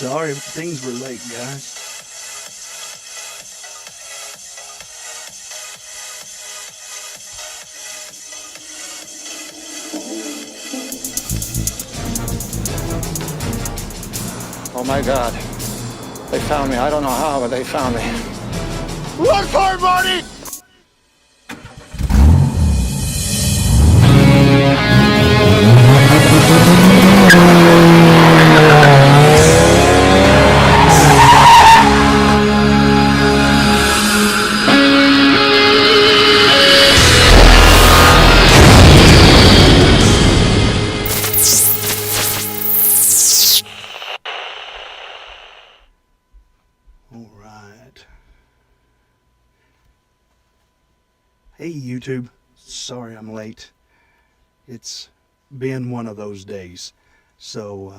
Sorry things were late, guys. Oh my God. They found me. I don't know how, but they found me. Run for it, Marty! All right. Hey, YouTube. Sorry I'm late. It's been one of those days. So,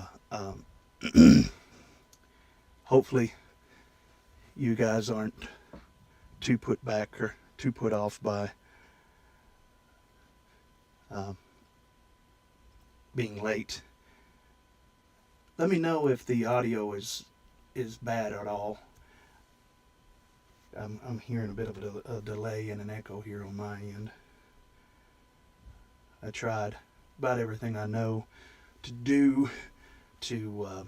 hopefully you guys aren't too put back or too put off by being late. Let me know if the audio is bad at all. I'm hearing a bit of a delay and an echo here on my end. I tried about everything I know to do to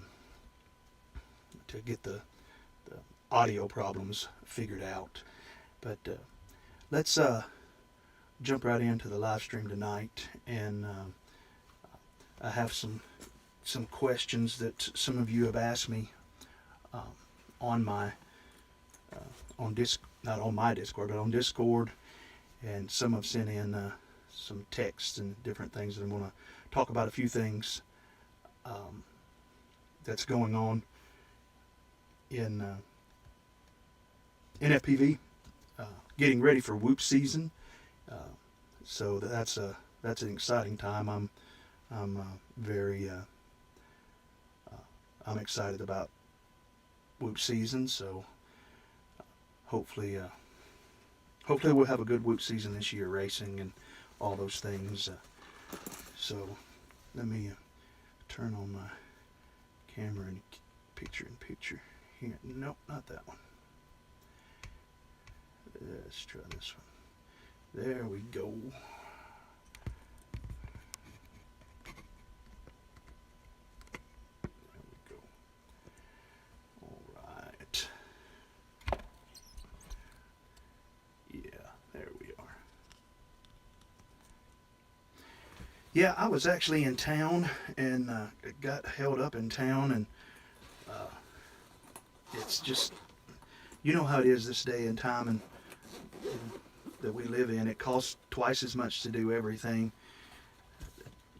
get the audio problems figured out. But let's jump right into the live stream tonight, and I have some questions that some of you have asked me on my not on my Discord, but on Discord, and some have sent in some texts and different things, and I'm going to talk about a few things that's going on in NFPV, getting ready for whoop season. So that's an exciting time. I'm very I'm excited about whoop season. So hopefully we'll have a good whoop season this year, racing and all those things. So let me turn on my camera and picture in picture here. Nope, not that one. Let's try this one. There we go. There we go. All right. Yeah, there we are. Yeah, I was actually in town and got held up in town, and it's just, you know how it is this day and time and that we live in. It costs twice as much to do everything,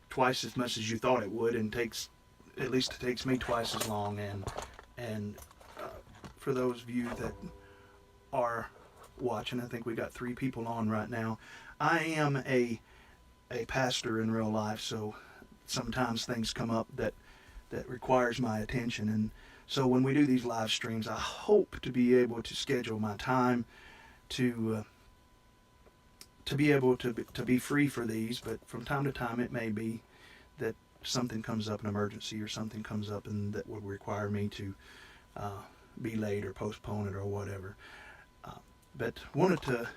twice as much as you thought it would, and at least it takes me twice as long. And for those of you that are watching, I think we got 3 people on right now. I am a pastor in real life, so sometimes things come up that requires my attention, and so when we do these live streams, I hope to be able to schedule my time to be able to be free for these. But from time to time, it may be that something comes up, an emergency or something comes up, and that would require me to be late or postpone it or whatever. But wanted to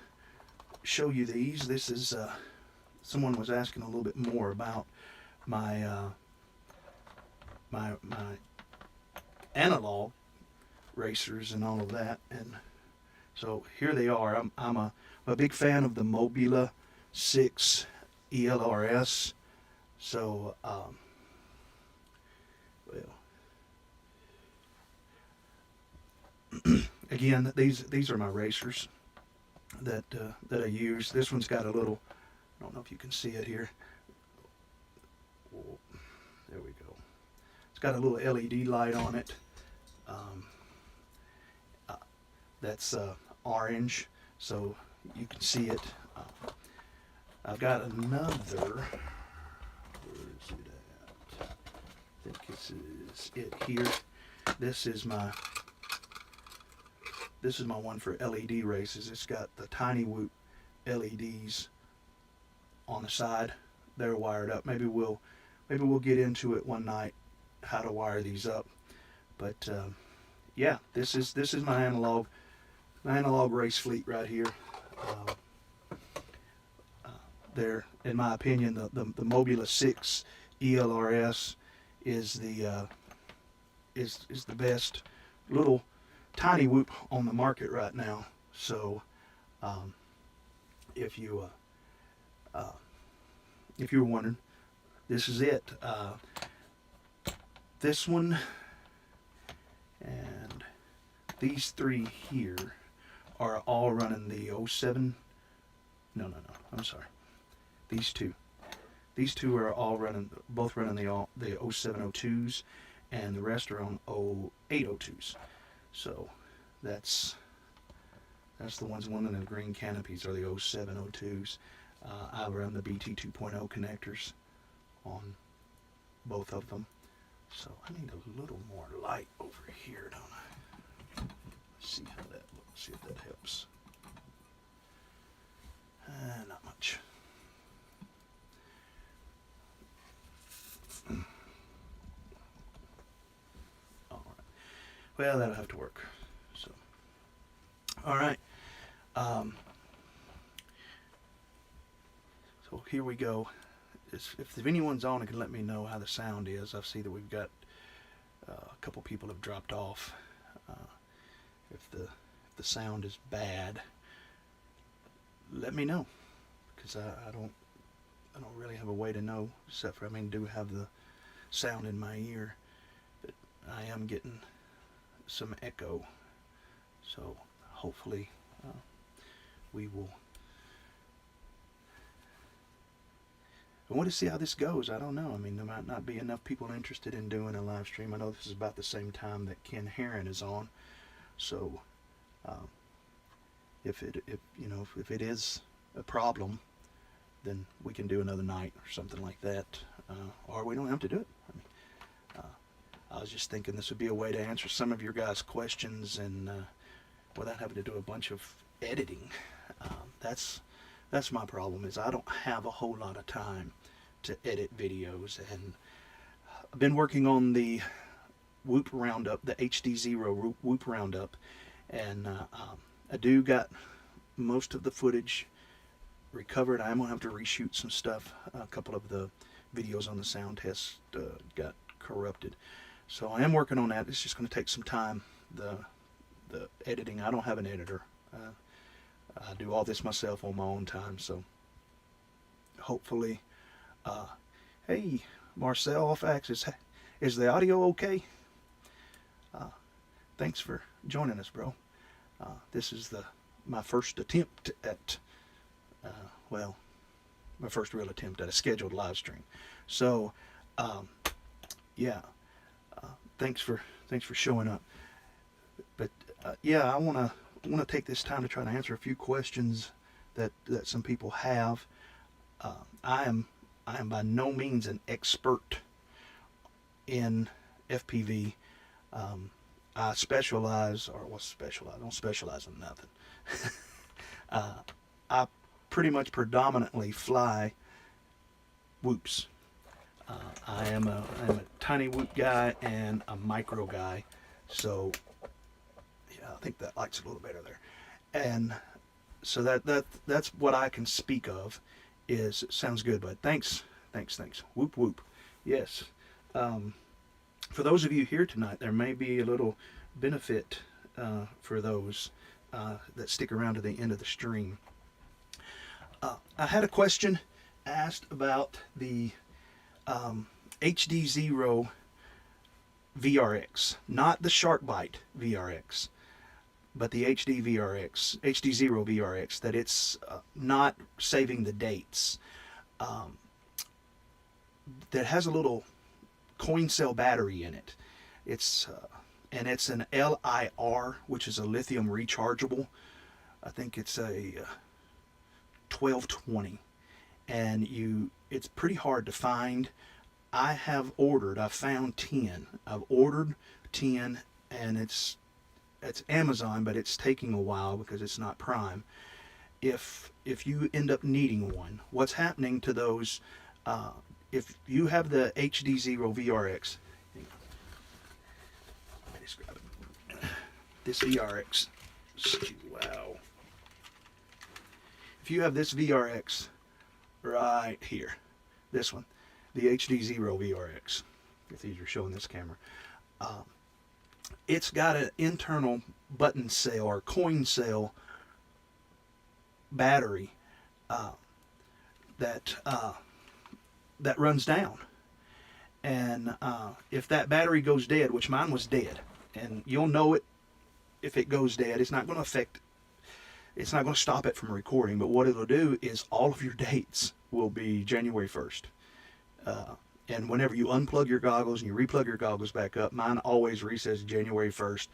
show you these. This is someone was asking a little bit more about my my analog racers and all of that, and so here they are. I'm a big fan of the Mobila 6 ELRS. So again, these are my racers that I use. This one's got a little, I don't know if you can see it here. Oh, there we go. It's got a little LED light on it. That's orange, so you can see it. I've got another. Where is it at? I think this is it here. This is my one for LED races. It's got the tiny whoop LEDs on the side. They're wired up. Maybe we'll get into it one night, how to wire these up. But yeah, this is my analog race fleet right here. There, in my opinion, the Mobula 6 ELRS is the best little tiny whoop on the market right now. So if you were wondering, this is it. This one and these three here are all running the 07. No, I'm sorry. These two are all both running the 0702s, and the rest are on 0802s. So that's the ones in the green canopies are the 0702s. I run the BT 2.0 connectors on both of them. So I need a little more light over here, don't I? Let's see how that looks. See if that helps. Not much. All right. Well, that'll have to work. So, all right. So here we go. If anyone's on, it can let me know how the sound is. I see that we've got a couple people have dropped off. If the sound is bad, let me know, because I don't really have a way to know, except for, I do have the sound in my ear, but I am getting some echo. So hopefully we will. I want to see how this goes. I don't know. There might not be enough people interested in doing a live stream. I know this is about the same time that Ken Herron is on, so if it is a problem, then we can do another night or something like that, or we don't have to do it. I was just thinking this would be a way to answer some of your guys' questions, and without having to do a bunch of editing. That's my problem, is I don't have a whole lot of time to edit videos, and I've been working on the Whoop Roundup, the HD0 Whoop Roundup, and I do got most of the footage recovered. I'm going to have to reshoot some stuff. A couple of the videos on the sound test got corrupted. So I am working on that. It's just going to take some time. The editing, I don't have an editor. I do all this myself on my own time, so hopefully, hey, Marcel off Axis, is the audio okay? Thanks for joining us, bro. This is my first attempt at, my first real attempt at a scheduled live stream. So, yeah, thanks for showing up. But yeah, I want to take this time to try to answer a few questions that some people have. I am by no means an expert in FPV. I specialize, I don't specialize in nothing. I pretty much predominantly fly whoops. I am a tiny whoop guy and a micro guy, so yeah, I think that likes it a little better there. And so that's what I can speak of. Sounds good, bud. Thanks. Whoop whoop. Yes. For those of you here tonight, there may be a little benefit for those that stick around to the end of the stream. I had a question asked about the HD0 VRX, not the Sharkbite VRX, but the HD0 VRX, that it's not saving the dates. That has a little coin cell battery in it. And it's an LIR, which is a lithium rechargeable. I think it's a 1220, and it's pretty hard to find. I found 10. I've ordered 10, and it's Amazon, but it's taking a while because it's not Prime. If you end up needing one, what's happening to those? If you have the HD0 VRX, Let's grab it. This VRX. Wow. If you have this VRX right here, this one, the HD0 VRX, if these are showing this camera, it's got an internal button cell or coin cell battery that runs down. And if that battery goes dead, which mine was dead, and you'll know it if it goes dead, it's not going to stop it from recording, but what it'll do is all of your dates will be January 1st. And whenever you unplug your goggles and you replug your goggles back up, mine always resets January 1st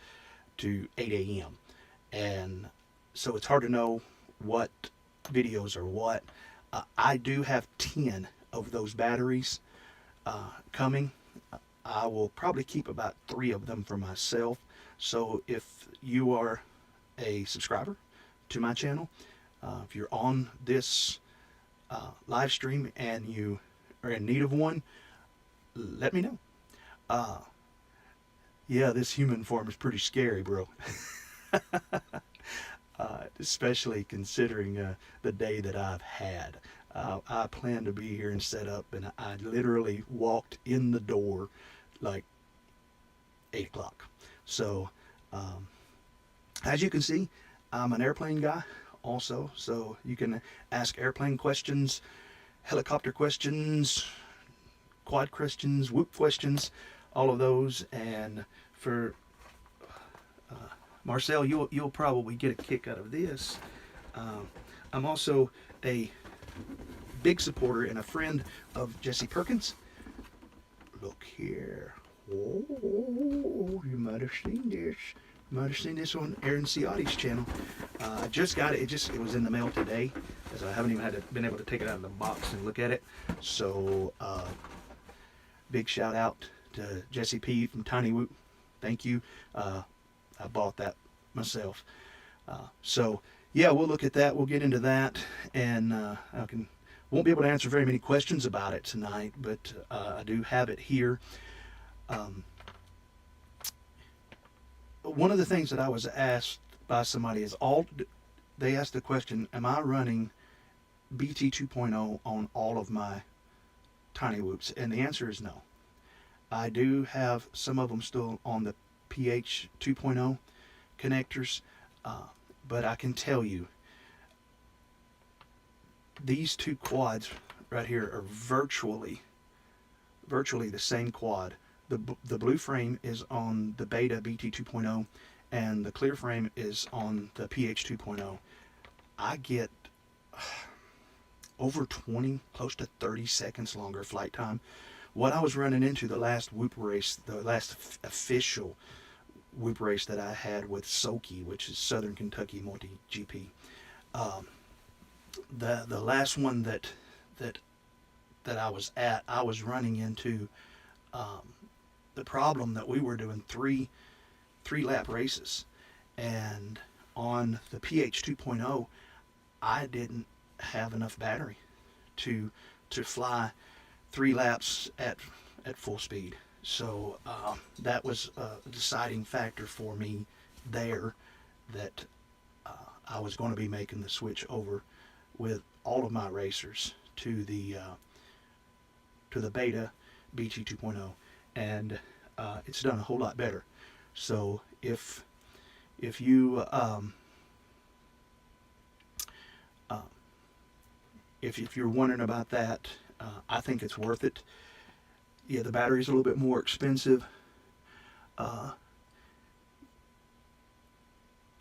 to 8 a.m. And so it's hard to know what videos are what. I do have 10 of those batteries coming. I will probably keep about 3 of them for myself. So if you are a subscriber to my channel, if you're on this live stream and you are in need of one, let me know. Yeah, this human form is pretty scary, bro. Especially considering the day that I've had. I planned to be here and set up, and I literally walked in the door like 8 o'clock. So, as you can see, I'm an airplane guy also, so you can ask airplane questions, helicopter questions, quad questions, whoop questions, all of those. And for Marcel, you'll probably get a kick out of this. I'm also a big supporter and a friend of Jesse Perkins. Look here. Oh, you might have seen this. You might have seen this on Aaron Ciotti's channel. I just got it. It was in the mail today, as I haven't even been able to take it out of the box and look at it. So, big shout out to Jesse P from Tiny Whoop. Thank you. I bought that myself. So yeah, we'll look at that. We'll get into that, and won't be able to answer very many questions about it tonight, but I do have it here. One of the things that I was asked by somebody is they asked the question, am I running BT 2.0 on all of my Tiny Whoops? And the answer is no. I do have some of them still on the PH 2.0 connectors, but I can tell you these two quads right here are virtually the same quad. The blue frame is on the Beta BT 2.0 and the clear frame is on the PH 2.0. I get over 20, close to 30 seconds longer flight time. What I was running into the last whoop race, the last official whoop race that I had with Soki, which is Southern Kentucky Multi GP. The last one that I was at, I was running into the problem that we were doing three lap races, and on the PH 2.0 I didn't have enough battery to fly 3 laps at full speed. So that was a deciding factor for me there, that I was going to be making the switch over with all of my racers to the Beta BT 2.0, and it's done a whole lot better. So if you if you're wondering about that, I think it's worth it. Yeah, the battery's a little bit more expensive.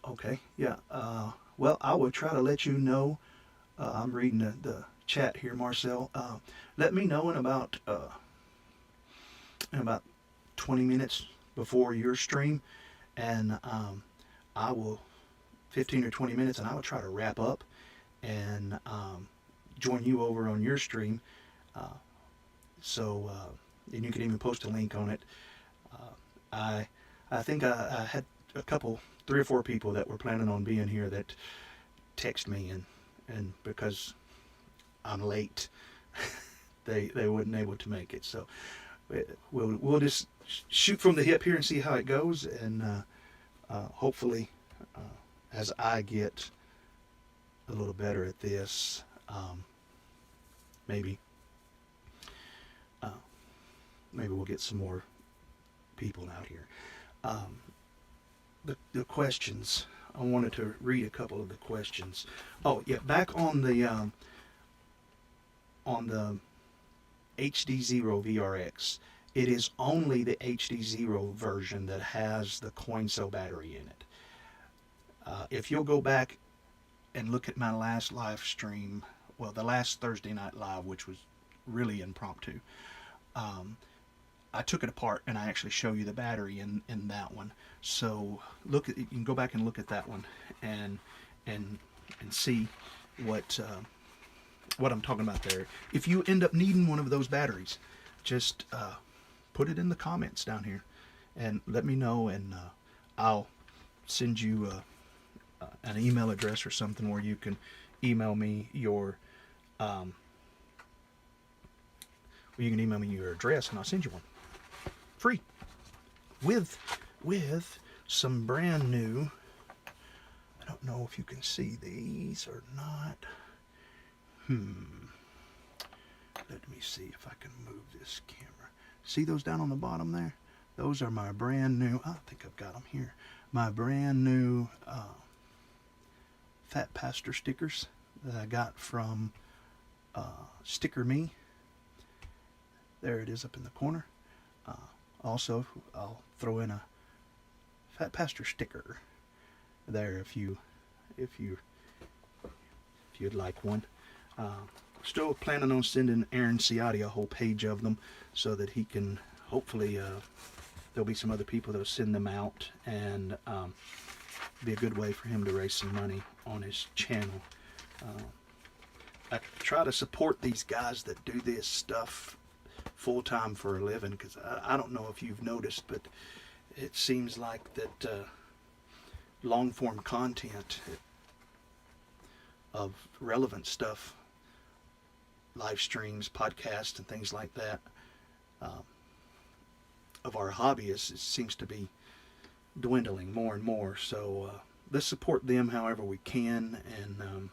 Okay, yeah. Well, I will try to let you know. I'm reading the chat here, Marcel. Let me know in about 20 minutes before your stream, and I will 15 or 20 minutes, and I will try to wrap up and join you over on your stream. And you can even post a link on it. I think I had a couple, 3 or 4 people that were planning on being here that text me, and because I'm late, they weren't able to make it. So we'll just shoot from the hip here and see how it goes, and hopefully, as I get a little better at this, maybe maybe we'll get some more people out here. The questions, I wanted to read a couple of the questions. Oh yeah, back on the HD0 VRX, it is only the HD0 version that has the coin cell battery in it. If you'll go back and look at my last live stream, well, the last Thursday night live, which was really impromptu, I took it apart and I actually show you the battery in that one. So look at, you can go back and look at that one and see what I'm talking about there. If you end up needing one of those batteries, just put it in the comments down here and let me know, and I'll send you an email address or something where you can email me your address, and I'll send you one free with some brand new. I don't know if you can see these or not. Let me see if I can move this camera. See those down on the bottom there? Those are my brand new, I think I've got them here, my brand new Fat Pastor stickers that I got from Sticker Me. There it is up in the corner. Also, I'll throw in a Fat Pastor sticker there if you'd like one. Still planning on sending Aaron Ciotti a whole page of them so that he can, hopefully there'll be some other people that'll send them out, and be a good way for him to raise some money on his channel. I try to support these guys that do this stuff full time for a living, because I don't know if you've noticed, but it seems like that long form content of relevant stuff, live streams, podcasts, and things like that, of our hobbyists, it seems to be dwindling more and more. So let's support them however we can, and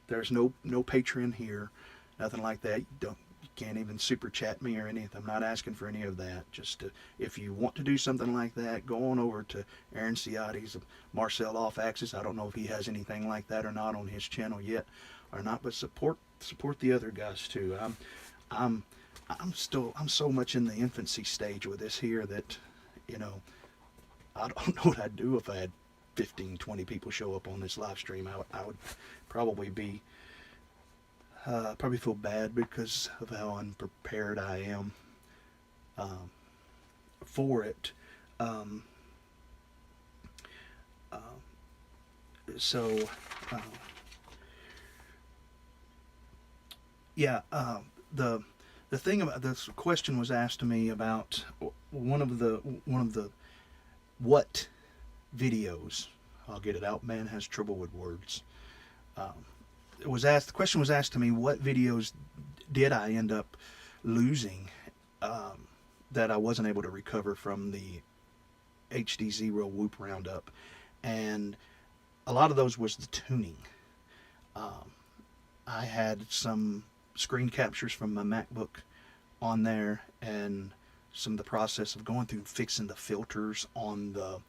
there's no Patreon here, nothing like that. You can't even super chat me or anything. I'm not asking for any of that. Just if you want to do something like that, go on over to Aaron Ciotti's Marcel Off Axis. I don't know if he has anything like that or not on his channel yet or not, but support the other guys too. I'm so much in the infancy stage with this here that, you know, I don't know what I'd do if I had 15, 20 people show up on this live stream. I would probably be probably feel bad because of how unprepared I am for it. The thing about this question was asked to me about one of the what videos. I'll get it out. Man has trouble with words. The question was asked to me, what videos did I end up losing that I wasn't able to recover from the HD0 Whoop Roundup, and a lot of those was the tuning. I had some screen captures from my MacBook on there, and some of the process of going through and fixing the filters on the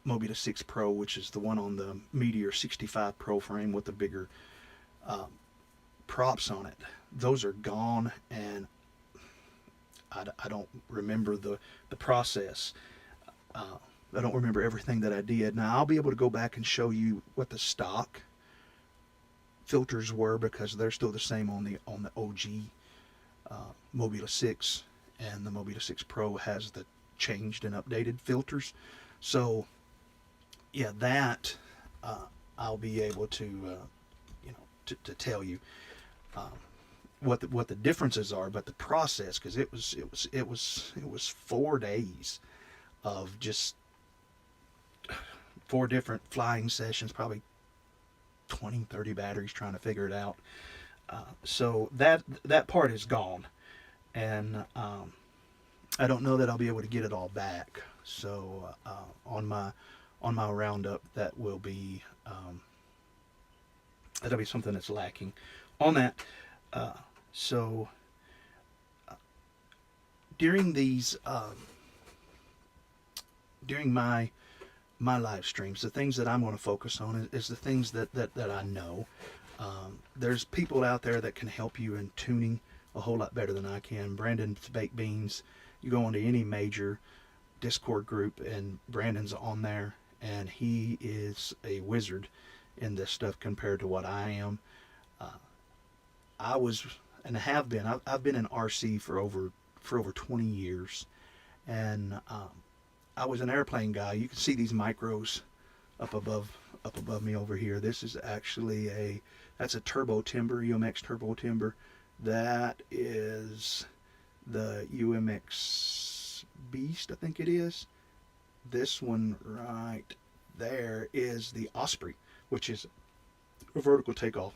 Mobula 6 Pro, which is the one on the Meteor 65 Pro frame with the bigger props on it. Those are gone, and I don't remember the process. I don't remember everything that I did. Now I'll be able to go back and show you what the stock filters were, because they're still the same on the OG Mobula 6, and the Mobula 6 Pro has the changed and updated filters. So yeah, that I'll be able to to tell you what the differences are, but the process, because it was 4 days of just 4 different flying sessions, probably 20-30 batteries trying to figure it out. So that part is gone, and I don't know that I'll be able to get it all back. So on my roundup, that'll be something that's lacking on that. So during these during my live streams, the things that I'm going to focus on is the things that I know. There's people out there that can help you in tuning a whole lot better than I can. Brandon's Baked Beans. You go into any major Discord group and Brandon's on there, and he is a wizard in this stuff compared to what I am. I was and have been. I've been in RC for over 20 years, and I was an airplane guy. You can see these micros up above me over here. This is actually that's a turbo timber, UMX turbo timber. That is the UMX Beast, I think it is. This one right there is the Osprey, which is a vertical takeoff.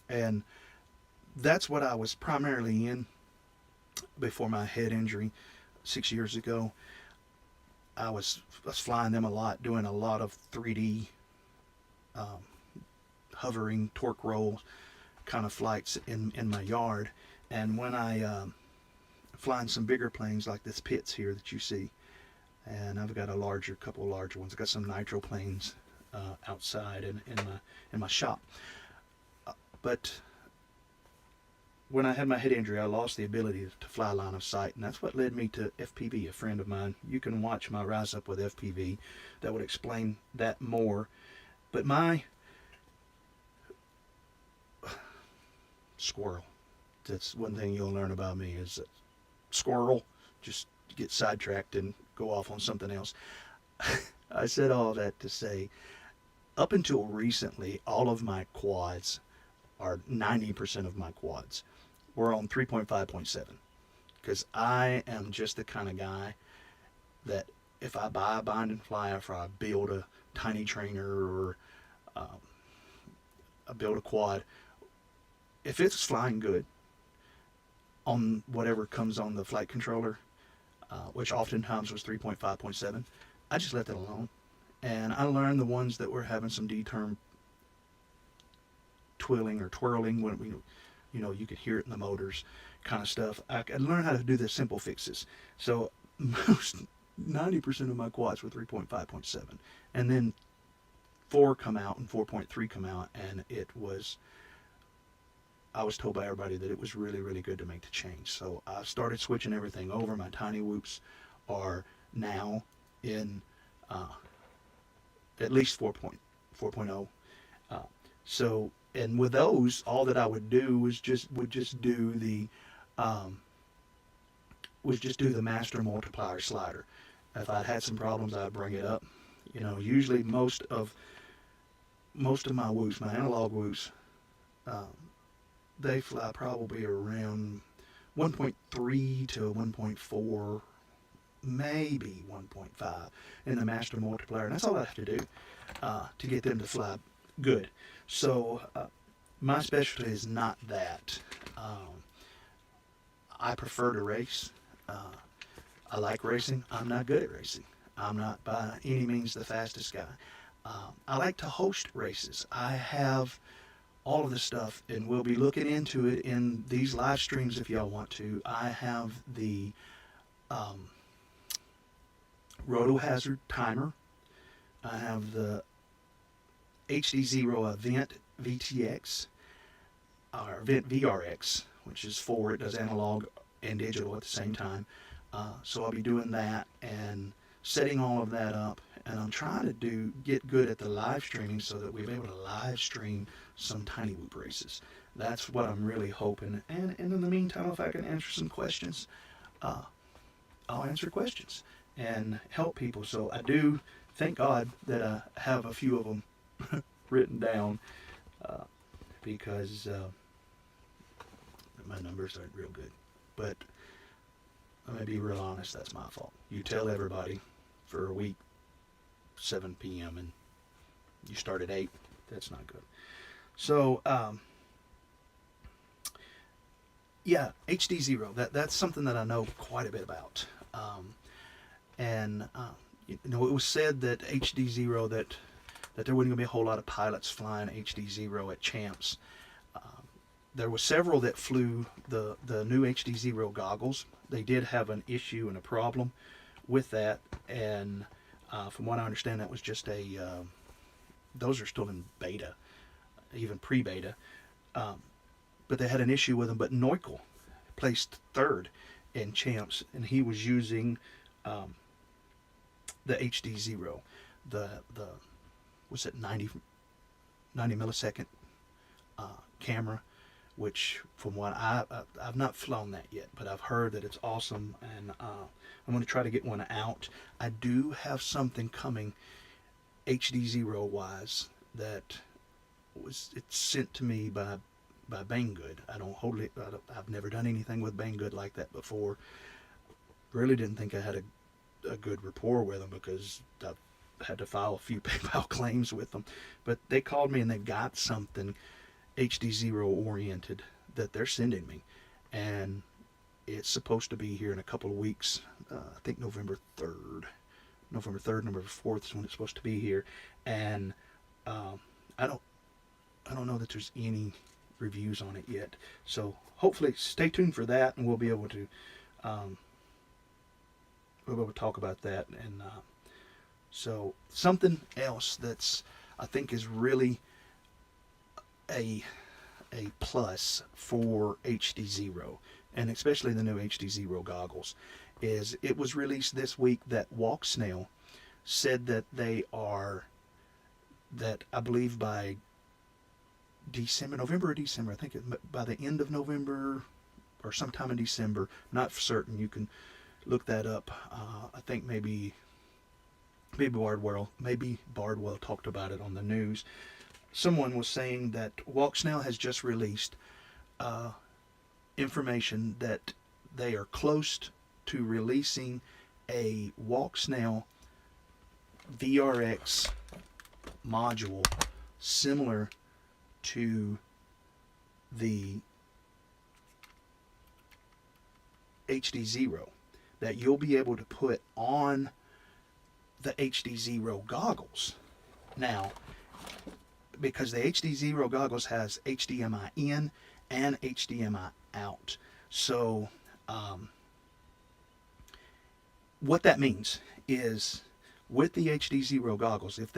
And that's what I was primarily in before my head injury 6 years ago. I was flying them a lot, doing a lot of 3D hovering torque roll kind of flights in my yard. And when I flying some bigger planes like this Pitts here that you see, and I've got couple of larger ones. I've got some nitro planes outside in my shop. But when I had my head injury, I lost the ability to fly line of sight, and that's what led me to FPV, a friend of mine. You can watch my Rise Up with FPV. That would explain that more. But my squirrel, that's one thing you'll learn about me, is that squirrel just get sidetracked and go off on something else. I said all that to say, up until recently, all of my quads, or 90% of my quads, were on 3.5.7, because I am just the kind of guy that if I buy a bind and fly, or I build a tiny trainer, or I build a quad, if it's flying good on whatever comes on the flight controller, which oftentimes was 3.5.7, I just left it alone. And I learned the ones that were having some D-term twirling, when you could hear it in the motors kind of stuff. I learned how to do the simple fixes. So most 90% of my quads were 3.5.7, and then 4 come out and 4.3 come out, and I was told by everybody that it was really, really good to make the change. So I started switching everything over. My tiny whoops are now in at least 4.0. So, and with those, all that I would do was just do the master multiplier slider. If I had some problems, I'd bring it up. Usually most of my whoops, my analog whoops, they fly probably around 1.3 to 1.4, maybe 1.5 in the master multiplier, and that's all I have to do to get them to fly good. So my specialty is not that. I prefer to race. I like racing. I'm not good at racing. I'm not by any means the fastest guy. I like to host races. I have all of this stuff, and we'll be looking into it in these live streams if y'all want to. I have the Roto Hazard timer. I have the HD0 Event VTX, or Event VRX, which is 4. It does analog and digital at the same time. So I'll be doing that and setting all of that up. And I'm trying to get good at the live streaming so that we'll be able to live stream some tiny whoop races. That's what I'm really hoping. And in the meantime, if I can answer some questions, I'll answer questions and help people. So I do thank God that I have a few of them written down, because my numbers aren't real good. But I'm going to be real honest, that's my fault. You tell everybody for a week, 7 p.m. and you start at 8. That's not good. So, yeah, HD0. That's something that I know quite a bit about. And you know, it was said that HD0 that there wasn't going to be a whole lot of pilots flying HD0 at Champs. There were several that flew the new HD0 goggles. They did have an issue and a problem with that, and from what I understand, that was just those are still in beta, even pre-beta. But they had an issue with them. But Neukel placed third in Champs, and he was using the HD0, the was it 90 millisecond camera, which from what I've not flown that yet, but I've heard that it's awesome, and I'm going to try to get one out. I do have something coming HD0 wise that it's sent to me by Banggood. I don't hold it. I've never done anything with Banggood like that before. Really didn't think I had a good rapport with them because I've had to file a few PayPal claims with them. But they called me and they got something HD0 oriented that they're sending me, and it's supposed to be here in a couple of weeks. I think November 3rd, November 4th is when it's supposed to be here, and I don't know that there's any reviews on it yet. So hopefully, stay tuned for that, and we'll be able to talk about that. And so something else that's I think is really a plus for HD0, and especially the new HD0 goggles, is it was released this week that Walk Snail said that that I believe by November or December, I think by the end of November or sometime in December, not for certain, you can look that up. I think maybe Bardwell talked about it on the news. Someone was saying that Walk Snail has just released information that they are close to releasing a Walk Snail VRX module similar to the HD0 that you'll be able to put on the HD0 goggles. Now, because the HD0 goggles has HDMI in and HDMI out. So what that means is with the HD0 goggles, if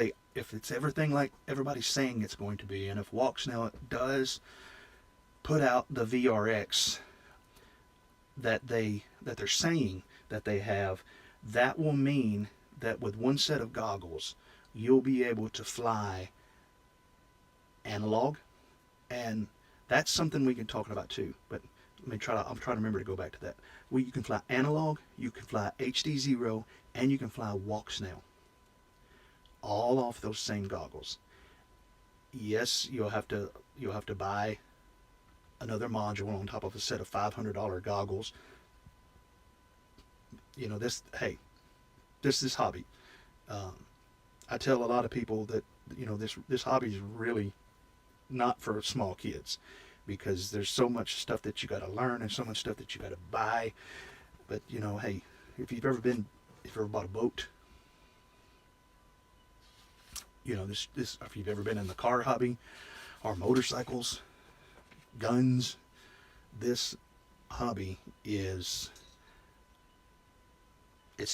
it's everything like everybody's saying it's going to be, and if Walk Snail does put out the VRX that they're saying that they have, that will mean that with one set of goggles you'll be able to fly analog, and that's something we can talk about too. But I'm trying to remember to go back to that. You can fly analog, you can fly HD0, and you can fly Walk Snail, all off those same goggles. Yes, you'll have to buy another module on top of a set of $500 goggles. You know, this hobby. I tell a lot of people that, you know, this hobby is really not for small kids, because there's so much stuff that you got to learn and so much stuff that you got to buy. But you know, hey, if you've ever bought a boat, you know, this if you've ever been in the car hobby or motorcycles, guns, this hobby it's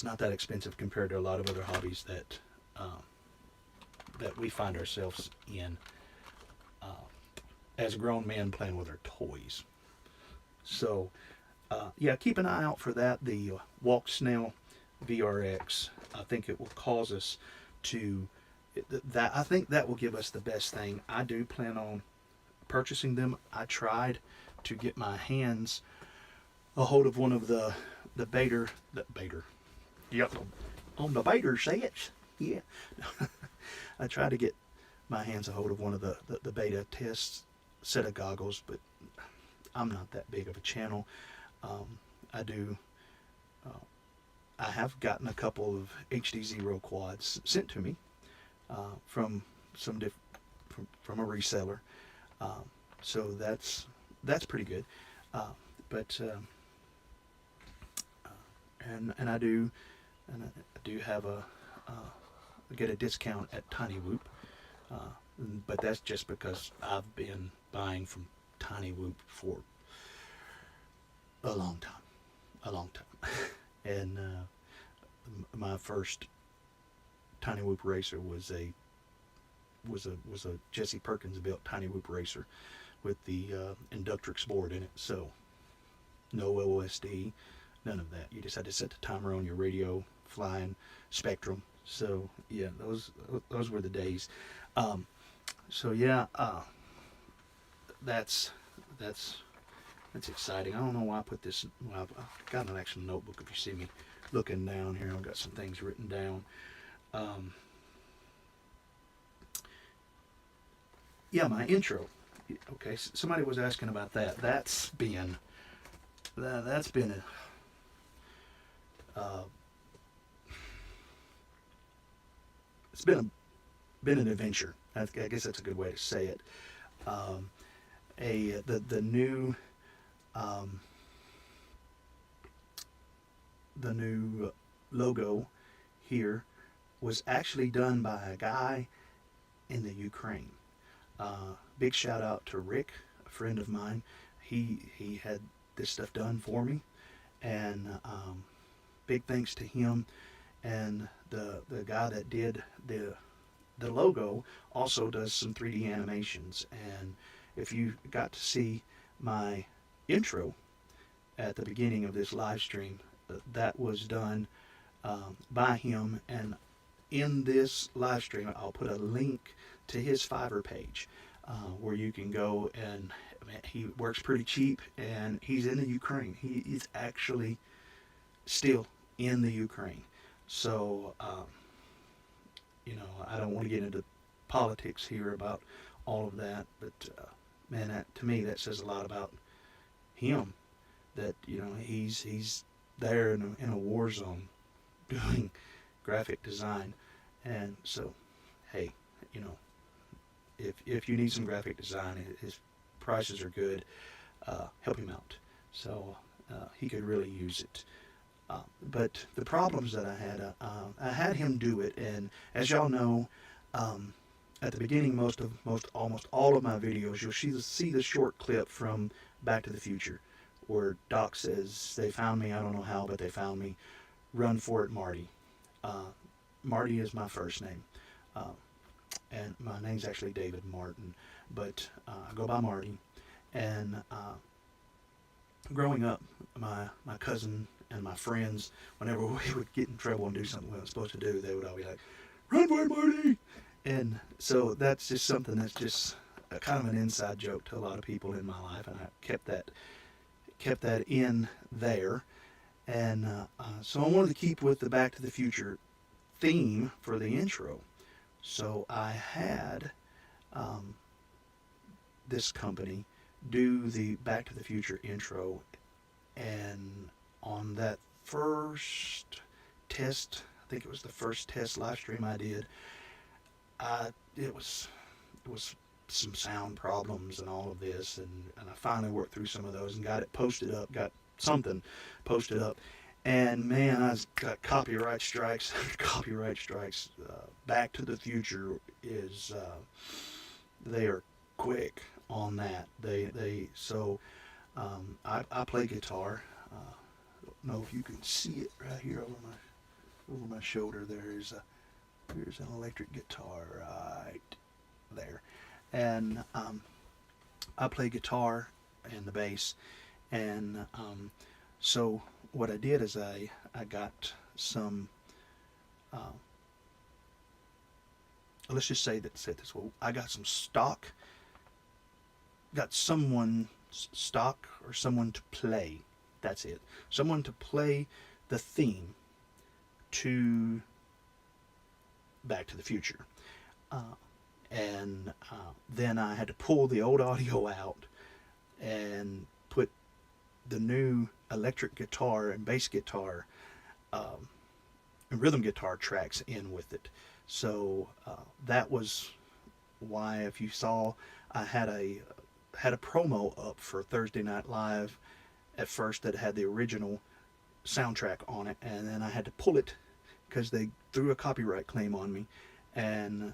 not that expensive compared to a lot of other hobbies that we find ourselves in as grown men playing with our toys. So yeah, keep an eye out for that, the Walk Snail VRX. I think it will cause us to I think that will give us the best thing. I do plan on purchasing them. I tried to get my hands a hold of one of the beta. Yep, on the beta sets. Yeah. I tried to get my hands a hold of one of the beta test set of goggles, but I'm not that big of a channel. I have gotten a couple of HD0 quads sent to me from from a reseller, so that's pretty good. But and I do have get a discount at Tiny Whoop, uh, but that's just because I've been buying from Tiny Whoop for a long time, and my first Tiny Whoop racer was a Jesse Perkins built Tiny Whoop racer with the Inductrix board in it. So no OSD, none of that. You just had to set the timer on your radio, flying Spectrum. So yeah, those were the days. So yeah, that's exciting. I don't know why I put this. Well, I've got an actual notebook. If you see me looking down here, I've got some things written down. Yeah, my intro. Okay, somebody was asking about that. That's been it's been an adventure. I guess that's a good way to say it. The new logo here was actually done by a guy in the Ukraine. Big shout out to Rick, a friend of mine. He had this stuff done for me, and big thanks to him. And the guy that did the logo also does some 3D animations. And if you got to see my intro at the beginning of this live stream, that was done by him. And in this live stream, I'll put a link to his Fiverr page where you can go, and he works pretty cheap, and he's in the Ukraine. He's actually still in the Ukraine. So, I don't want to get into politics here about all of that, but man, to me, that says a lot about him. That he's there in a war zone doing graphic design, and so, hey, if you need some graphic design, his prices are good. Help him out. So he could really use it. But the problems that I had him do it, and as y'all know, at the beginning, almost all of my videos, you'll see the short clip from Back to the Future, where Doc says, "They found me. I don't know how, but they found me. Run for it, Marty." Marty is my first name, and my name's actually David Martin, but I go by Marty. And growing up, my cousin and my friends, whenever we would get in trouble and do something we weren't supposed to do, they would all be like, "Run for it, Marty!" And so that's just something that's just kind of an inside joke to a lot of people in my life, and I kept that in there. And so I wanted to keep with the Back to the Future theme for the intro. So I had this company do the Back to the Future intro, and on that first test, I think it was the first test live stream I did, it was some sound problems and all of this, and I finally worked through some of those and got it posted up, got something posted up. And man, I got copyright strikes. Back to the Future is they are quick on that. I play guitar. I don't know if you can see it right here over my shoulder. There's an electric guitar right there, and I play guitar and the bass, and so what I did is I got some, let's just say this. Well, I got some stock, got someone stock or someone to play. That's it. Someone to play the theme to Back to the Future. And then I had to pull the old audio out and put the new electric guitar and bass guitar and rhythm guitar tracks in with it. So that was why, if you saw, I had a promo up for Thursday Night Live at first that had the original soundtrack on it, and then I had to pull it because they threw a copyright claim on me, and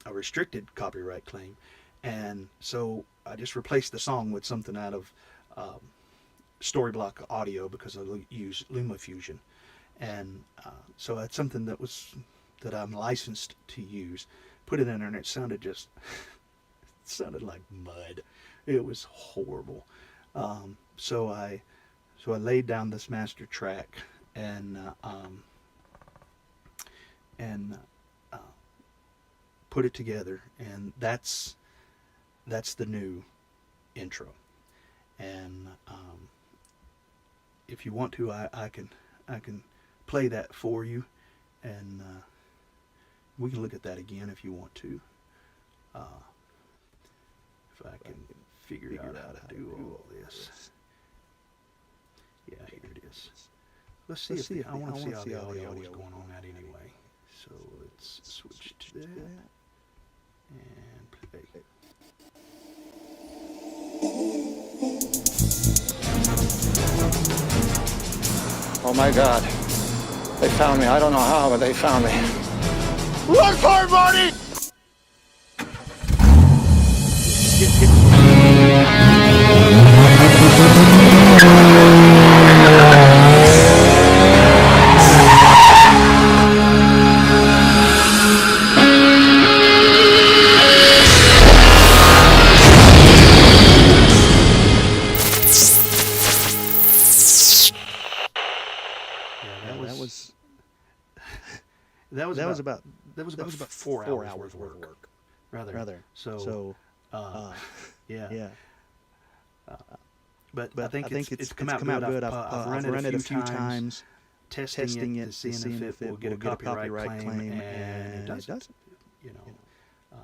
a restricted copyright claim, and so I just replaced the song with something out of Storyblock Audio because I use LumaFusion, and so that's something that I'm licensed to use. Put it in there, and it sounded just it sounded like mud. It was horrible. So I laid down this master track and put it together, and that's the new intro. And if you want to, I can play that for you, and we can look at that again if you want to. If I can figure out how to do all this. Yeah, here it is. Let's see if I want to see how the audio is going on that anyway. So let's switch to that and play. Oh my God. They found me. I don't know how, but they found me. Run for it, Marty! That was about 4 hours worth of work. Rather. So yeah. But I think it's come out good. I've run it a few times, testing it, seeing if it will get a copyright claim, and it doesn't. You know,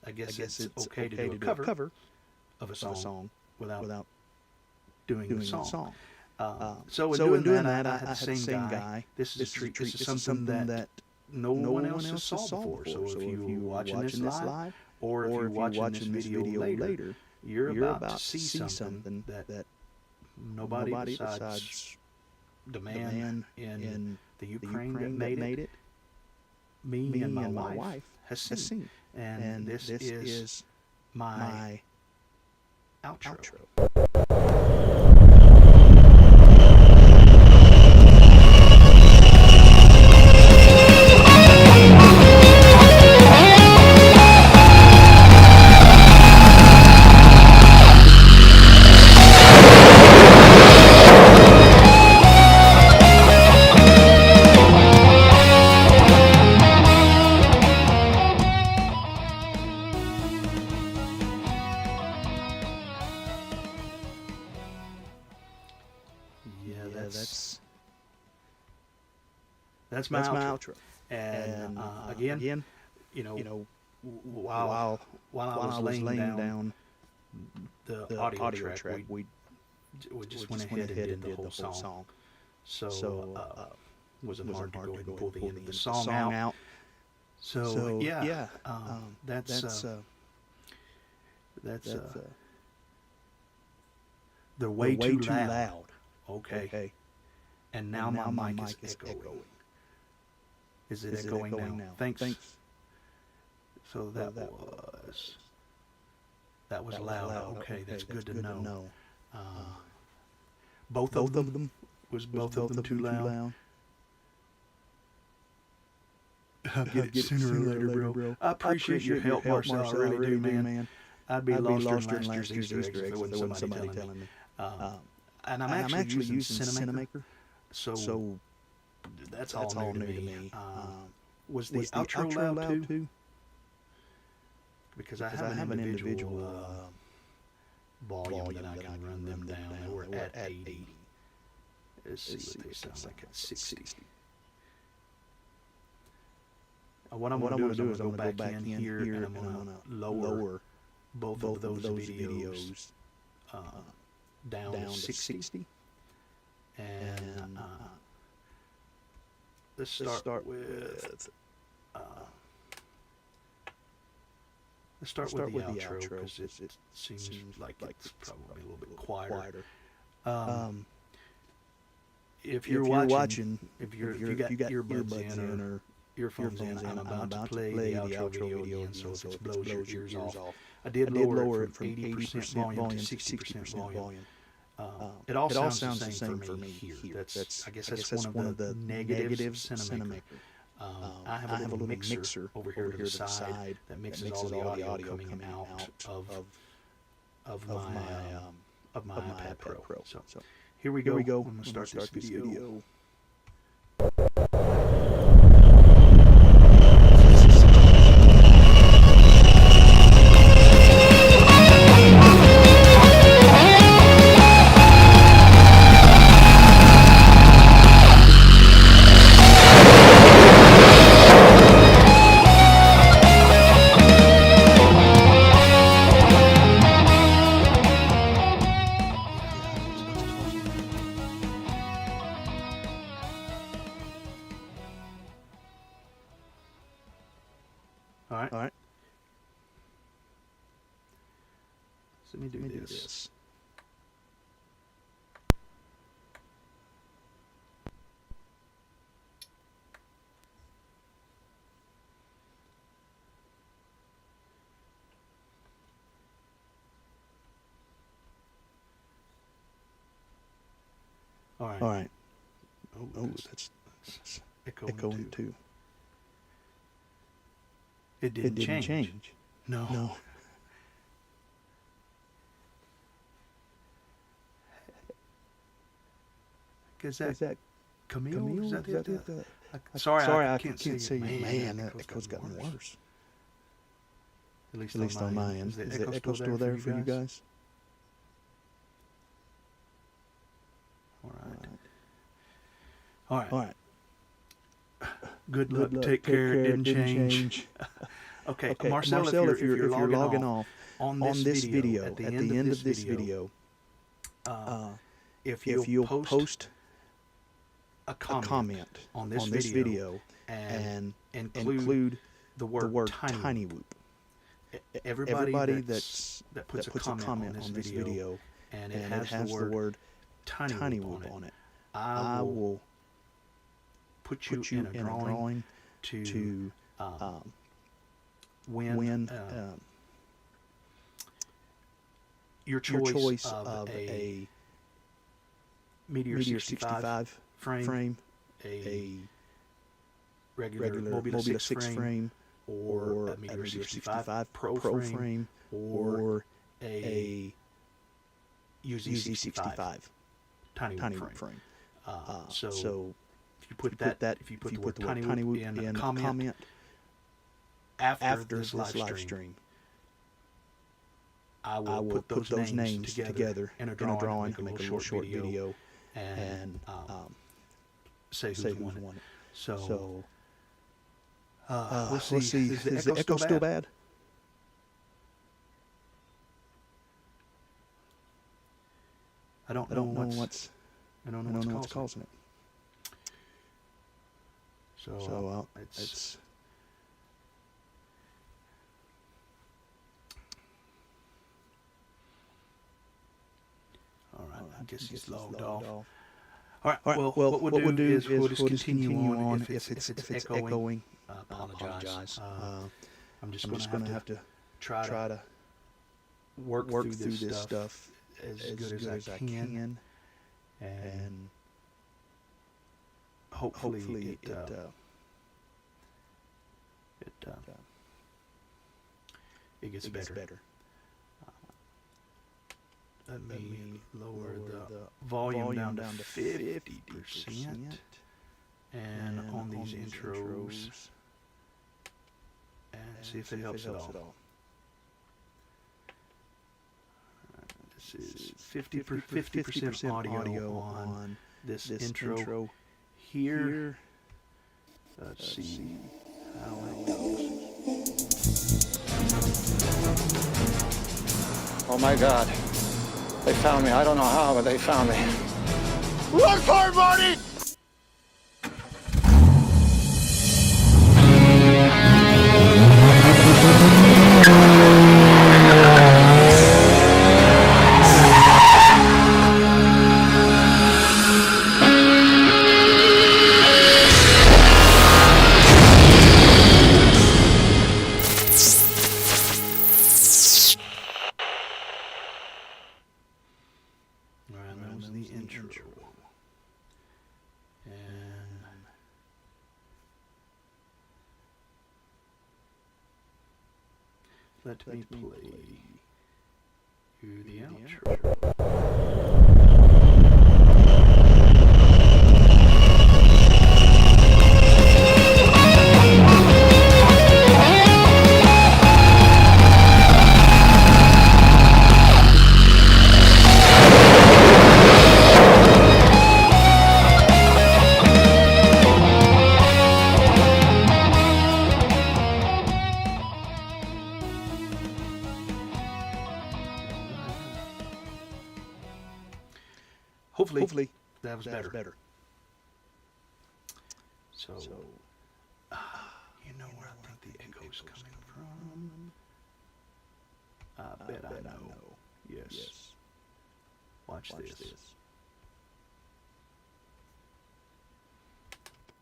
I guess it's okay to do a cover of a song without doing the song. So in doing that, I had the same guy. This is a treat. This is something that no one else has saw before. So if you're watching this live, or if you're watching this video later, you're about to see something that nobody besides the man in the Ukraine that made it, me and my wife has seen. And this is my outro. That's my outro. And again, you know, while I was laying down the audio track, we just went ahead and did the whole song. So it wasn't hard to go ahead and pull the end of the song out. So yeah, that's they're way too loud. Okay. And now my mic is echoing. Is it echoing now? Thanks. So that was loud. Okay, that's good to know. Both of them too loud? I'll get it sooner or later, bro. I appreciate your help, Marcel. I really do, man. I'd be lost in last year's Easter eggs if it wasn't somebody telling me. And I'm actually using Cinemaker, so that's all new to me. Was the outro loud too? Because I have an individual volume that I can run them down. We're at 80. Let's see what they sound like at 60. What I'm going to do is I'm going to go back in here and I'm going to lower both of those videos down to 60. And let's start with the outro because it seems like it's probably a little bit quieter. if you're watching, if you got earbuds in or earphones in, I'm about to play the outro video again, so if it blows your ears off. I did lower it from 80% volume to 60% volume. It all sounds the same for me here. I guess that's one of the negatives of Cinemaker. I have a little mixer over here to the side that mixes all the audio coming out of my iPad Pro. So here we go. I'm going to start this video. All right. So let me do this. All right. Oh, that's echoing too. It didn't change. No. Is that Camille? Is that it? Sorry, I can't see you. Man, that echo's gotten worse. At least on my end. Is the echo still there for you guys? All right. Good luck. Take care. It didn't change. Okay, Marcel, if you're logging off on this video, at the end of this video, if you'll post a comment on this video and include the word tiny whoop. Everybody that puts a comment on this video and it has the word tiny whoop on it, I will put you in a drawing to win your choice of a Meteor 65 frame, a regular Mobula 6 frame, or a Meteor 65 Pro frame, or a UZ65 tiny whoop frame. So if you put the word tiny whoop in a comment after this live stream, I will put those names together in a drawing to make a little short video and say who's won it. So let's see. Is the echo still bad? I don't know what's causing it. So it's all right. I guess he's logged off. All right. Well, what we'll do is we'll just continue on. If it's echoing, apologize. I'm just going to have to try to work through this stuff as good as I can, and hopefully it gets better. Let me lower the volume down to 50%, and on these intros, and see if it helps at all. This is 50% audio on this intro here. Let's see how it goes. Oh my God. They found me. I don't know how, but they found me. Run for it, Marty! Let me play you the outro. Hopefully that was better. So, you know where I think the echo's coming from? I bet I know. Yes. Watch this.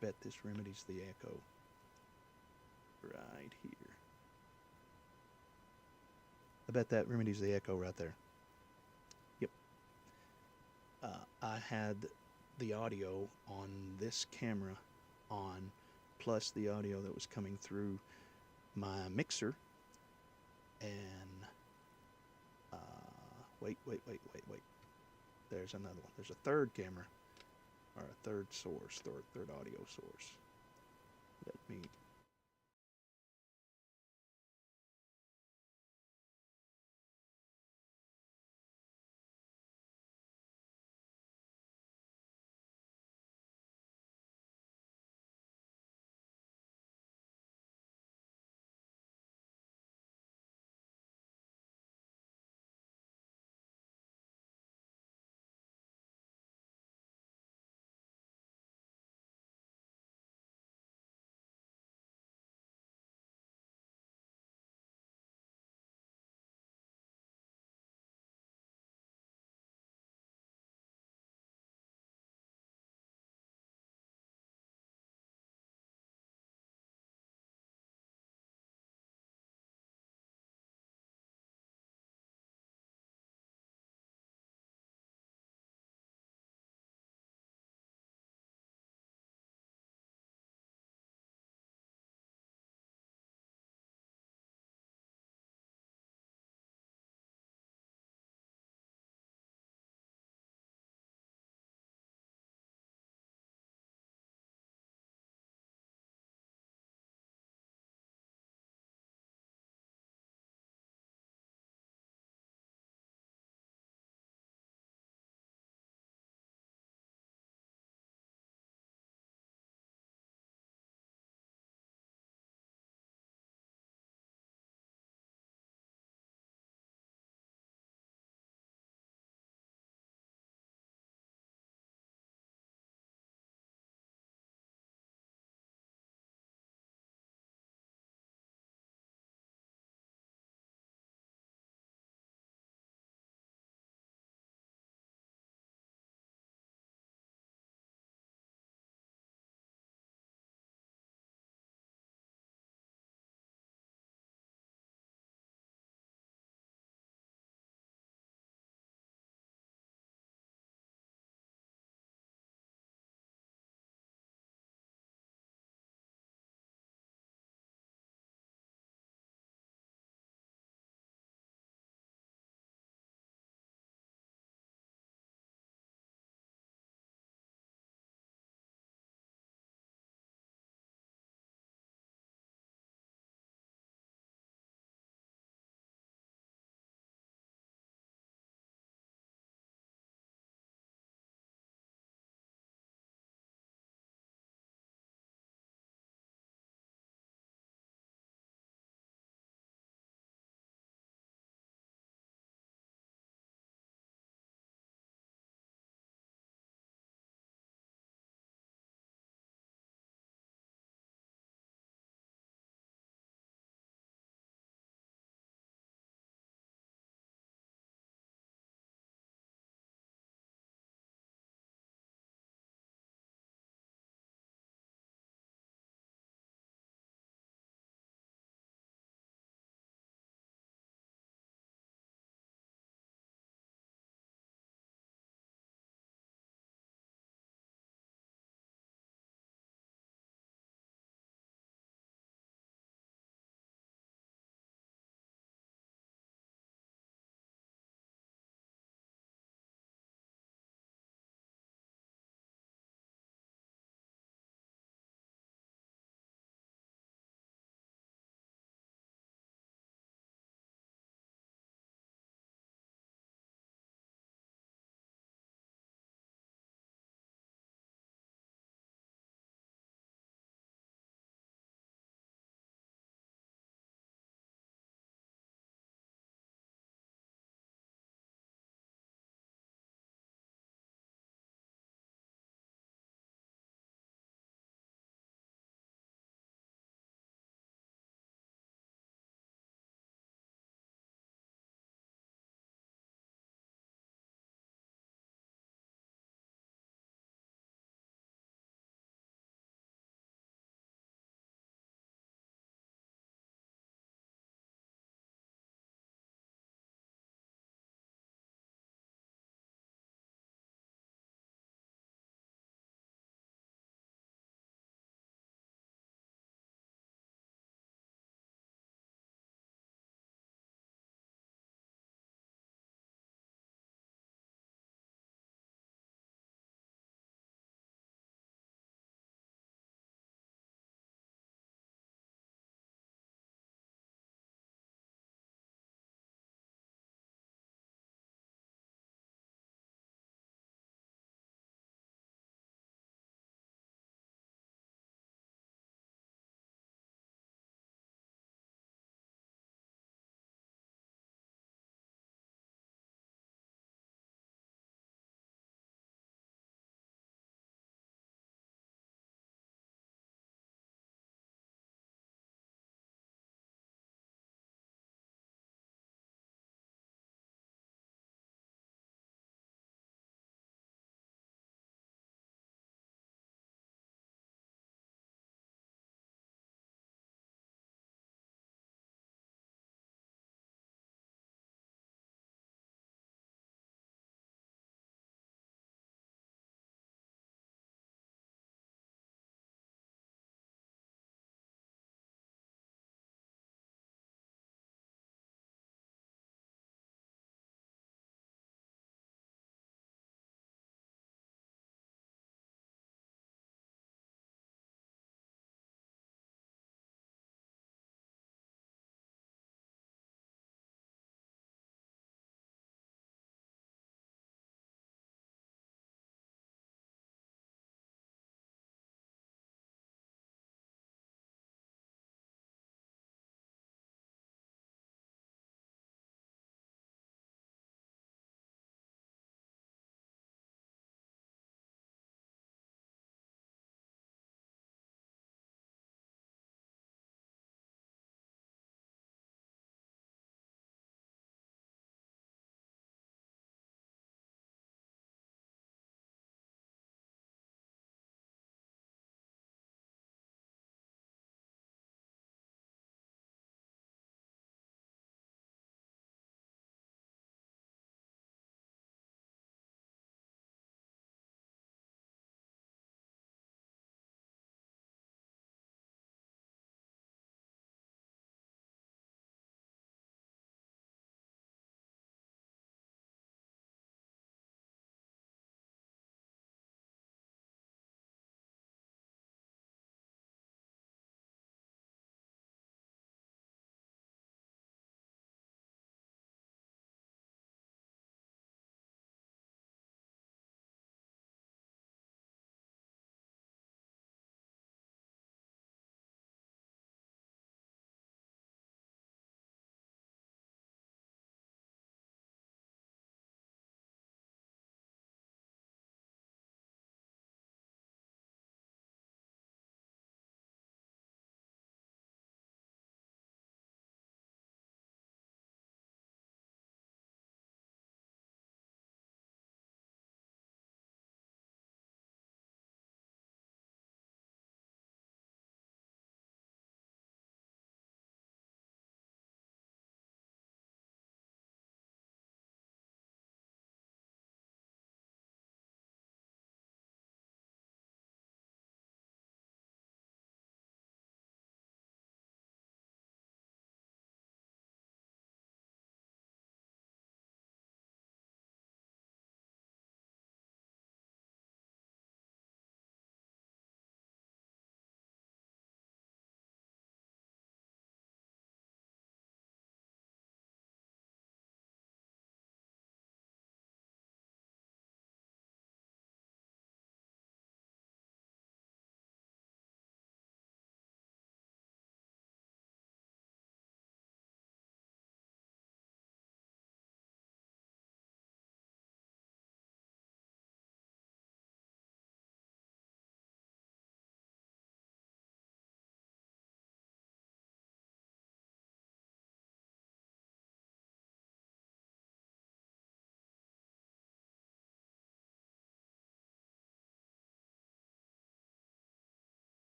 Bet this remedies the echo. Right here. I bet that remedies the echo right there. Yep. I had the audio on this camera on, plus the audio that was coming through my mixer, and wait. There's another one. There's a third camera, or a third source, third audio source. Let me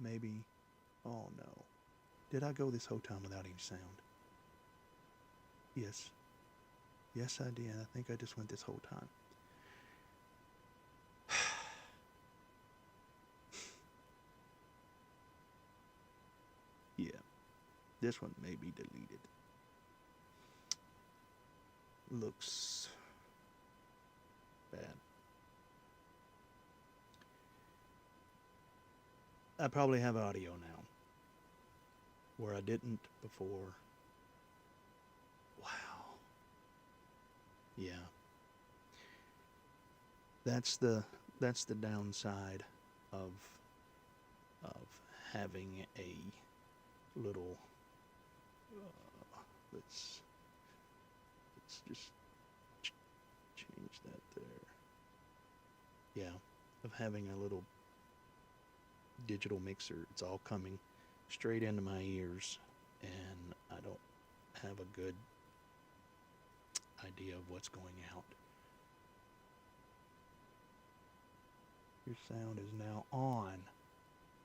maybe. Oh no. Did I go this whole time without any sound? Yes. Yes, I did. I think I just went this whole time. Yeah. This one may be deleted. Looks bad. I probably have audio now where I didn't before. Wow. Yeah. That's the downside of having a little let's just change that there. Yeah, of having a little digital mixer. It's all coming straight into my ears, and I don't have a good idea of what's going out. Your sound is now on.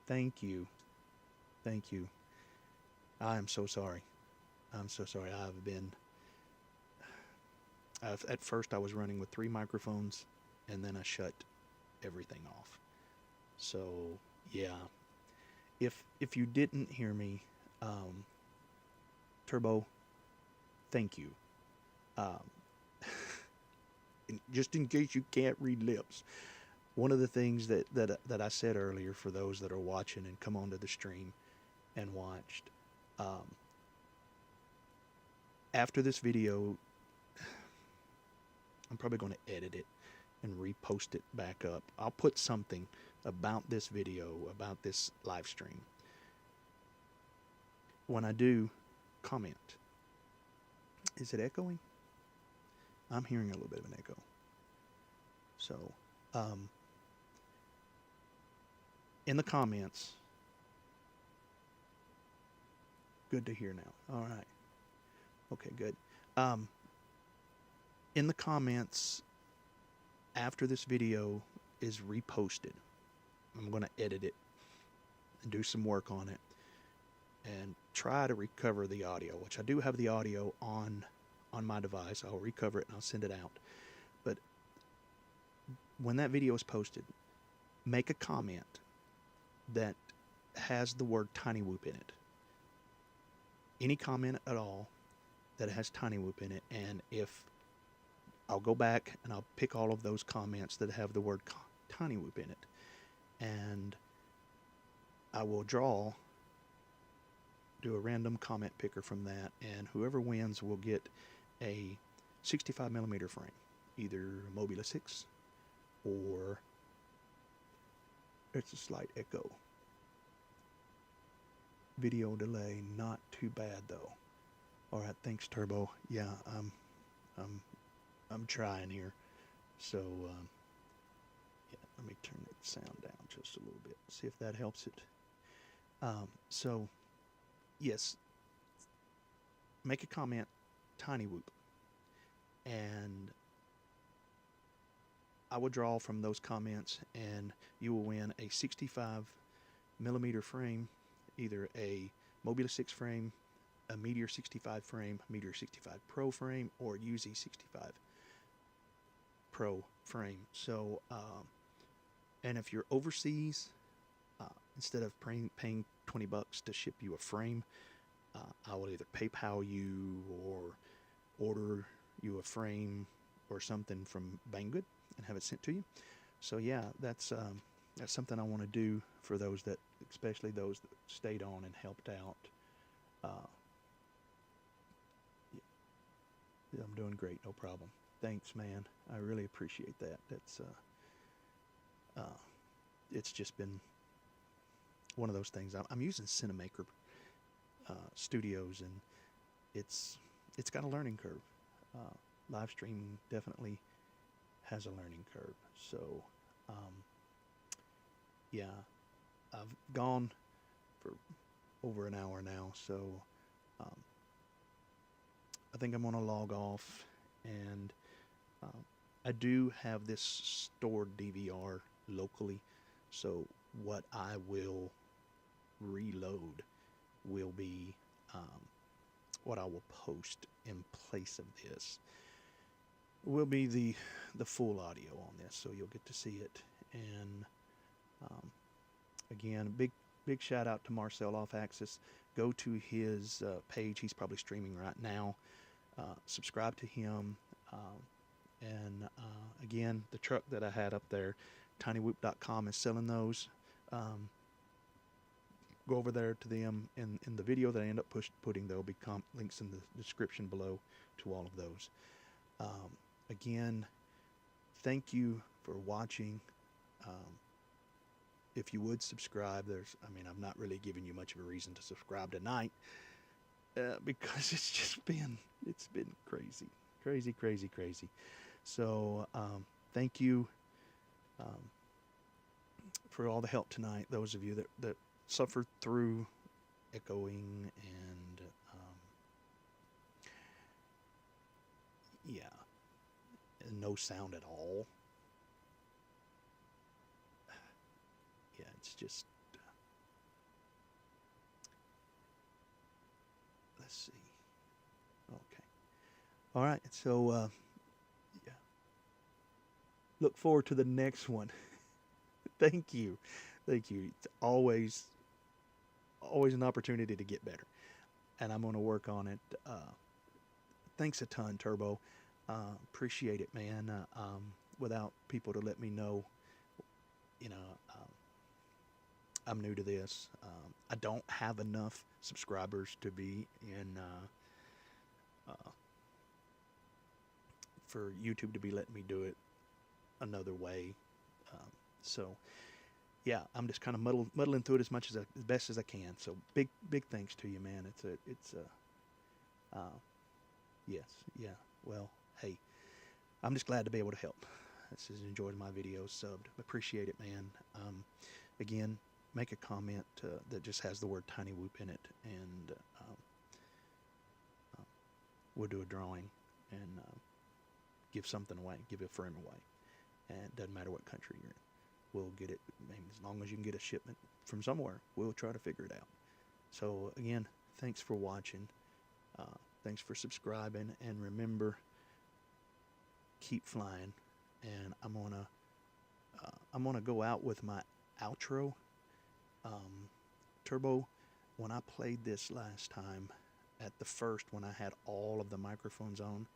Thank you. Thank you. I am so sorry. I'm so sorry. At first I was running with 3 microphones, and then I shut everything off. So yeah, if you didn't hear me, Turbo, thank you. Just in case you can't read lips, one of the things that I said earlier, for those that are watching and come onto the stream and watched, after this video, I'm probably going to edit it and repost it back up. I'll put something about this video, about this live stream. When I do, comment. Is it echoing? I'm hearing a little bit of an echo. So, in the comments, good to hear now. All right. Okay, good. In the comments, after this video is reposted, I'm going to edit it and do some work on it and try to recover the audio, which I do have the audio on my device. I'll recover it and I'll send it out. But when that video is posted, make a comment that has the word Tiny Whoop in it. Any comment at all that has Tiny Whoop in it, and if I'll go back and I'll pick all of those comments that have the word Tiny Whoop in it, and I will do a random comment picker from that, and whoever wins will get a 65mm frame, either a Mobula 6 or it's a slight echo. Video delay, not too bad though. All right, thanks Turbo. Yeah, I'm trying here. So yeah, let me turn the sound down just a little bit. See if that helps it. So yes, make a comment, Tiny Whoop, and I will draw from those comments, and you will win a 65mm frame, either a Mobula 6 frame, a Meteor 65 frame, Meteor 65 Pro frame, or UZ 65 Pro frame. So, and if you're overseas, instead of paying $20 to ship you a frame, I will either PayPal you or order you a frame or something from Banggood and have it sent to you. So yeah, that's something I want to do for those that, especially those that stayed on and helped out. Yeah, I'm doing great, no problem. Thanks, man. I really appreciate that. That's it's just been one of those things. I'm using Cinemaker Studios, and it's got a learning curve. Live streaming definitely has a learning curve. So yeah, I've gone for over an hour now, so I think I'm going to log off, and I do have this stored DVR locally, so what I will reload will be what I will post in place of this. Will be the full audio on this, so you'll get to see it. And again, big shout out to Marcel Off Axis. Go to his page. He's probably streaming right now. Subscribe to him. And again, the truck that I had up there, tinywhoop.com is selling those. Go over there to them. In the video that I end up putting, there will be links in the description below to all of those. Again, thank you for watching. If you would subscribe, I'm not really giving you much of a reason to subscribe tonight, because it's been crazy. So, thank you for all the help tonight. Those of you that suffered through echoing and no sound at all. Yeah, it's just let's see. Okay. All right. So yeah. Look forward to the next one. Thank you. It's always an opportunity to get better, and I'm going to work on it. Thanks a ton, Turbo. Appreciate it, man. Without people to let me know, I'm new to this. I don't have enough subscribers to be in for YouTube to be letting me do it another way. So yeah, I'm just kind of muddling through it as best as I can. So big thanks to you, man. Yes, yeah. Well, hey, I'm just glad to be able to help. This is enjoyed my videos, subbed. Appreciate it, man. Again, make a comment that just has the word Tiny Whoop in it, and we'll do a drawing and give something away, give a frame away. And it doesn't matter what country you're in. We'll get it. As long as you can get a shipment from somewhere, we'll try to figure it out. So again, thanks for watching. Thanks for subscribing, and remember, keep flying. And I'm gonna go out with my outro. Turbo, when I played this last time at the first, when I had all of the microphones on,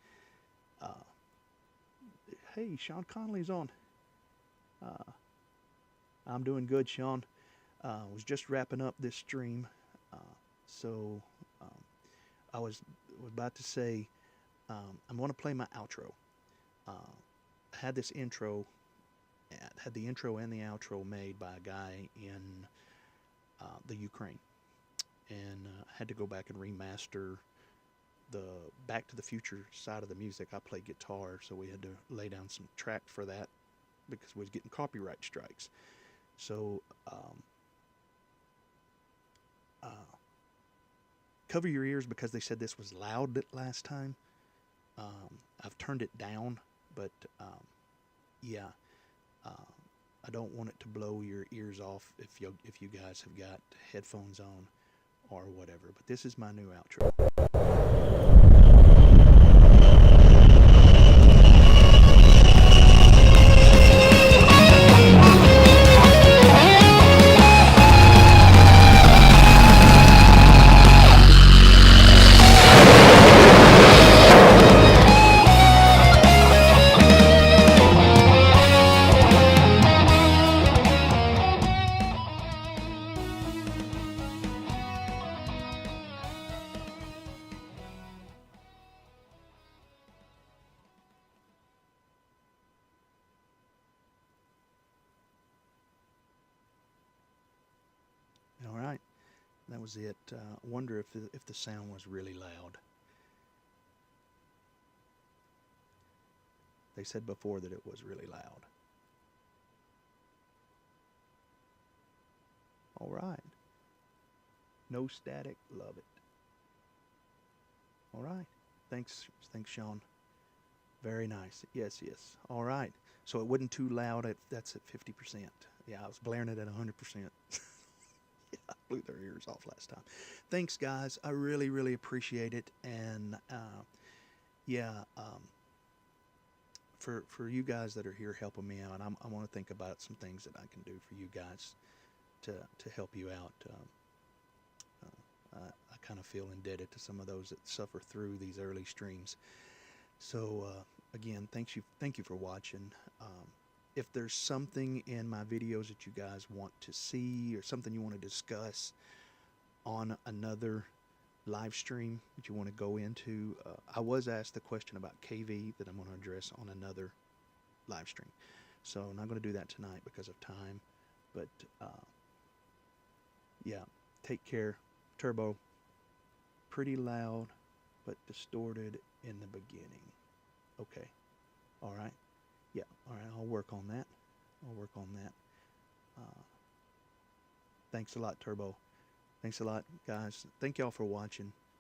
hey, Sean Connolly's on. I'm doing good, Sean. Was just wrapping up this stream, so I was about to say I'm going to play my outro. I had this intro, had the intro and the outro made by a guy in the Ukraine, and had to go back and remaster the Back to the Future side of the music. I play guitar, so we had to lay down some track for that because we was getting copyright strikes. So cover your ears, because they said this was loud last time. I've turned it down, but yeah, I don't want it to blow your ears off if you guys have got headphones on or whatever. But this is my new outro. All right, that was it. Wonder if the sound was really loud. They said before that it was really loud. All right. No static, love it. All right. Thanks, Sean. Very nice. Yes. All right. So it wasn't too loud. That's at 50%. Yeah, I was blaring it at 100%. I blew their ears off last time. Thanks, guys. I really, really appreciate it. And yeah, for you guys that are here helping me out, I want to think about some things that I can do for you guys to help you out. I kind of feel indebted to some of those that suffer through these early streams. So again, thank you for watching. If there's something in my videos that you guys want to see or something you want to discuss on another live stream that you want to go into, I was asked the question about KV that I'm going to address on another live stream. So I'm not going to do that tonight because of time. But yeah, take care. Turbo, pretty loud but distorted in the beginning. Okay. All right. Yeah. All right. I'll work on that. Thanks a lot, Turbo. Thanks a lot, guys. Thank y'all for watching.